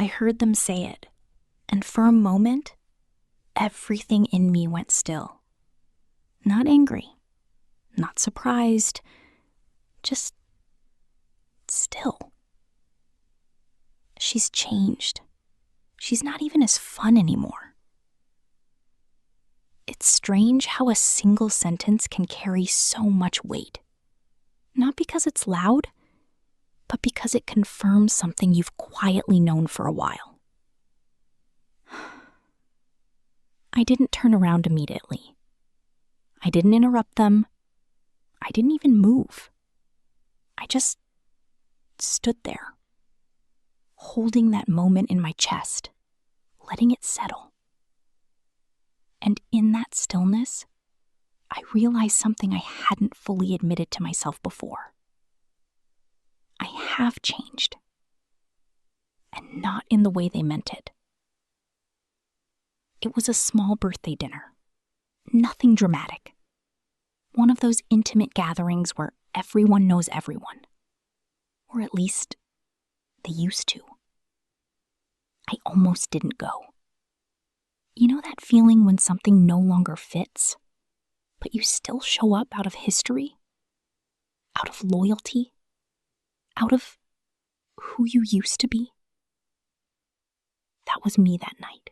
I heard them say it, and for a moment, everything in me went still. Not angry, not surprised, just still. She's changed. She's not even as fun anymore. It's strange how a single sentence can carry so much weight. Not because it's loud, but because it confirms something you've quietly known for a while. I didn't turn around immediately. I didn't interrupt them. I didn't even move. I just stood there, holding that moment in my chest, letting it settle. And in that stillness, I realized something I hadn't fully admitted to myself before. I have changed, and not in the way they meant it. It was a small birthday dinner, nothing dramatic. One of those intimate gatherings where everyone knows everyone, or at least they used to. I almost didn't go. You know that feeling when something no longer fits, but you still show up out of history, out of loyalty, out of who you used to be? That was me that night.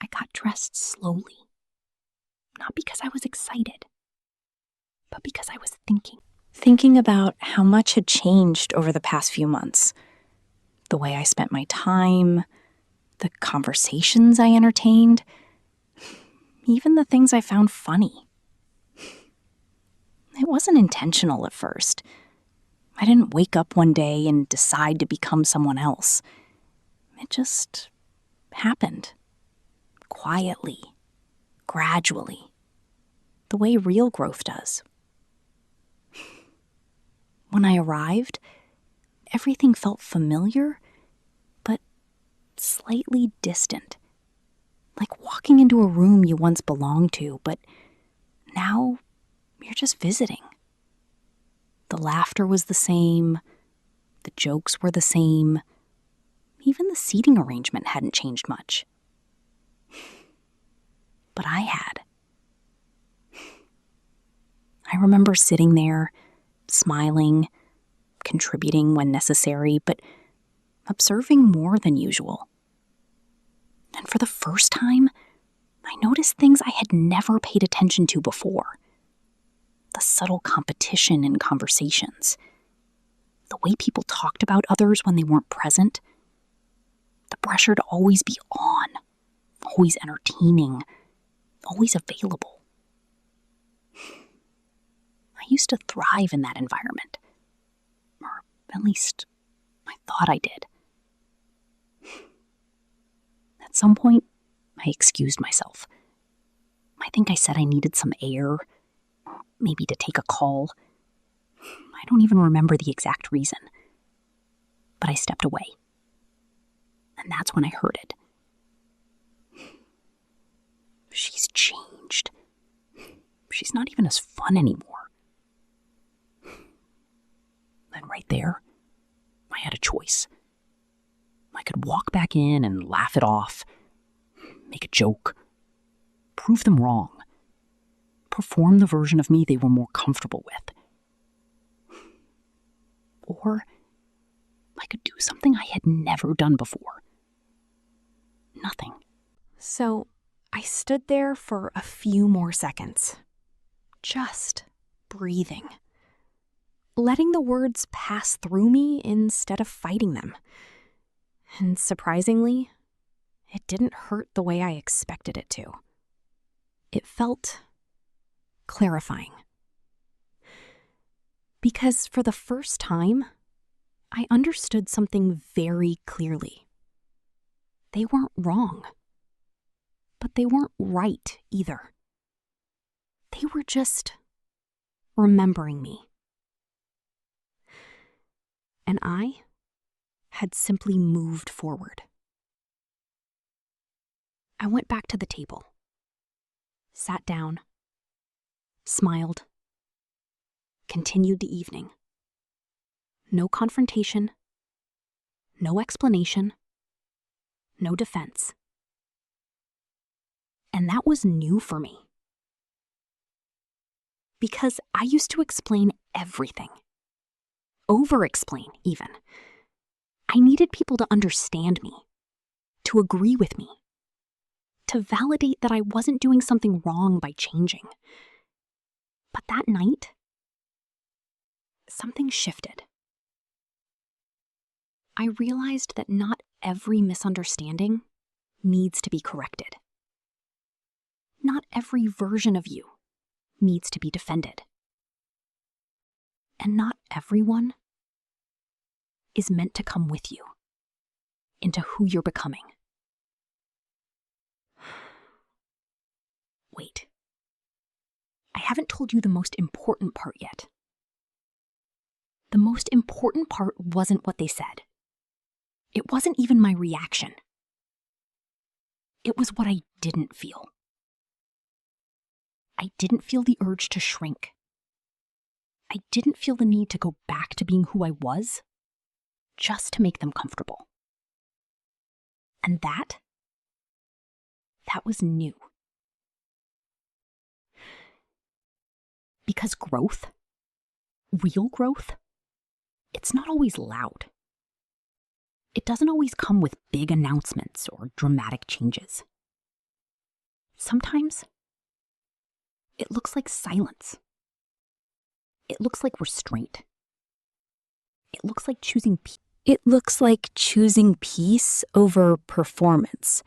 I got dressed slowly, not because I was excited, but because I was thinking about how much had changed over the past few months. The way I spent my time, the conversations I entertained, even the things I found funny. It wasn't intentional at first. I didn't wake up one day and decide to become someone else. It just happened. Quietly, gradually, the way real growth does. When I arrived, everything felt familiar, but slightly distant. Like walking into a room you once belonged to, but now you're just visiting. The laughter was the same, the jokes were the same, even the seating arrangement hadn't changed much. But I had. I remember sitting there, smiling, contributing when necessary, but observing more than usual. And for the first time, I noticed things I had never paid attention to before. The subtle competition in conversations, the way people talked about others when they weren't present, the pressure to always be on, always entertaining, always available. I used to thrive in that environment, or at least I thought I did. At some point, I excused myself. I think I said I needed some air, maybe to take a call. I don't even remember the exact reason. But I stepped away. And that's when I heard it. She's changed. She's not even as fun anymore. And right there, I had a choice. I could walk back in and laugh it off, make a joke, prove them wrong, perform the version of me they were more comfortable with. Or I could do something I had never done before. Nothing. So I stood there for a few more seconds, just breathing, letting the words pass through me instead of fighting them. And surprisingly, it didn't hurt the way I expected it to. It felt clarifying. Because for the first time, I understood something very clearly. They weren't wrong, but they weren't right either. They were just remembering me. And I had simply moved forward. I went back to the table, sat down, smiled, continued the evening. No confrontation, No explanation. No defense. And that was new for me. Because I used to explain everything. Over-explain, even. I needed people to understand me, to agree with me, to validate that I wasn't doing something wrong by changing. But that night, something shifted. I realized that not every misunderstanding needs to be corrected. Not every version of you needs to be defended. And not everyone is meant to come with you into who you're becoming. Wait. I haven't told you the most important part yet. The most important part wasn't what they said. It wasn't even my reaction. It was what I didn't feel. I didn't feel the urge to shrink. I didn't feel the need to go back to being who I was just to make them comfortable. And that was new. Because growth, real growth, it's not always loud. It doesn't always come with big announcements or dramatic changes. Sometimes it looks like silence. It looks like restraint. It looks like choosing peace. It looks like choosing peace over performance.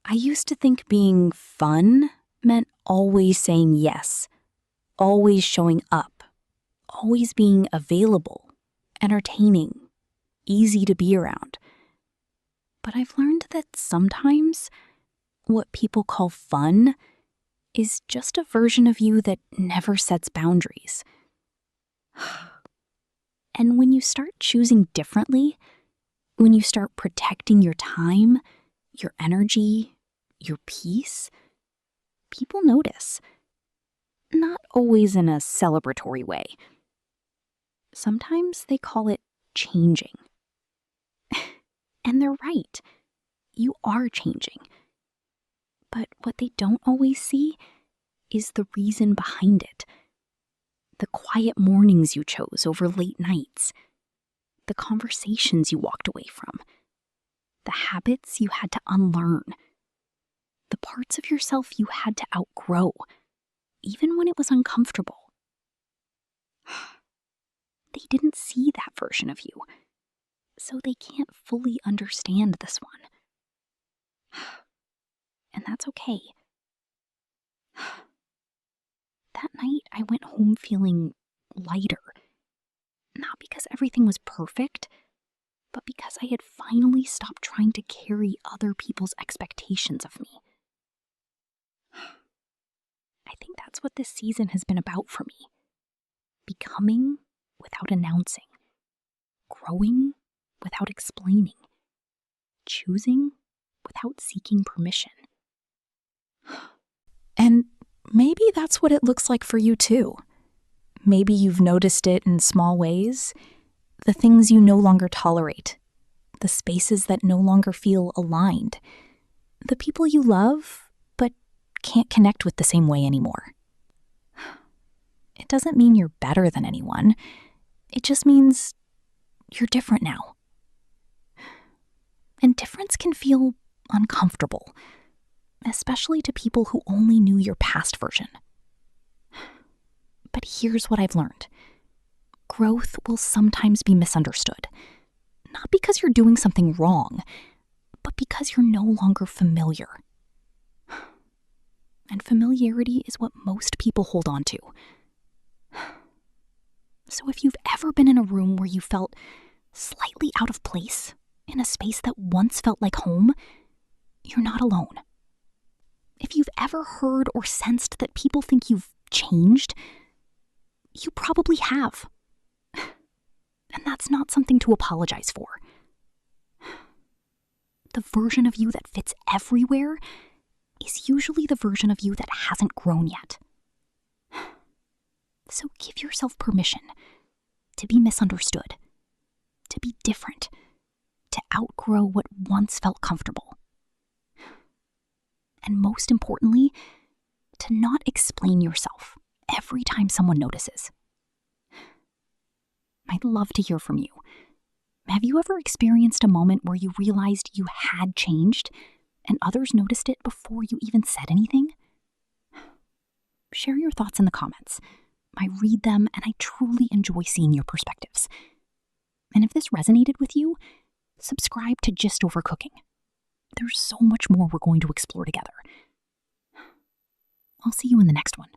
I used to think being fun meant always saying yes, always showing up, always being available, entertaining, easy to be around. But I've learned that sometimes what people call fun is just a version of you that never sets boundaries. And when you start choosing differently, when you start protecting your time, your energy, your peace, people notice. Not always in a celebratory way. Sometimes they call it changing. And they're right. You are changing. But what they don't always see is the reason behind it. The quiet mornings you chose over late nights. The conversations you walked away from. The habits you had to unlearn. The parts of yourself you had to outgrow, even when it was uncomfortable. They didn't see that version of you, so they can't fully understand this one. And that's okay. That night, I went home feeling lighter. Not because everything was perfect, but because I had finally stopped trying to carry other people's expectations of me. I think that's what this season has been about for me. Becoming without announcing. Growing without explaining. Choosing without seeking permission. And maybe that's what it looks like for you too. Maybe you've noticed it in small ways. The things you no longer tolerate. The spaces that no longer feel aligned. The people you love, but can't connect with the same way anymore. It doesn't mean you're better than anyone. It just means you're different now. And difference can feel uncomfortable, especially to people who only knew your past version. But here's what I've learned. Growth will sometimes be misunderstood. Not because you're doing something wrong, but because you're no longer familiar. And familiarity is what most people hold on to. So if you've ever been in a room where you felt slightly out of place, in a space that once felt like home, you're not alone. If you've ever heard or sensed that people think you've changed, you probably have. And that's not something to apologize for. The version of you that fits everywhere is usually the version of you that hasn't grown yet. So give yourself permission to be misunderstood, to be different, to outgrow what once felt comfortable. And most importantly, to not explain yourself every time someone notices. I'd love to hear from you. Have you ever experienced a moment where you realized you had changed and others noticed it before you even said anything? Share your thoughts in the comments. I read them and I truly enjoy seeing your perspectives. And if this resonated with you, subscribe to GistOver Cooking. There's so much more we're going to explore together. I'll see you in the next one.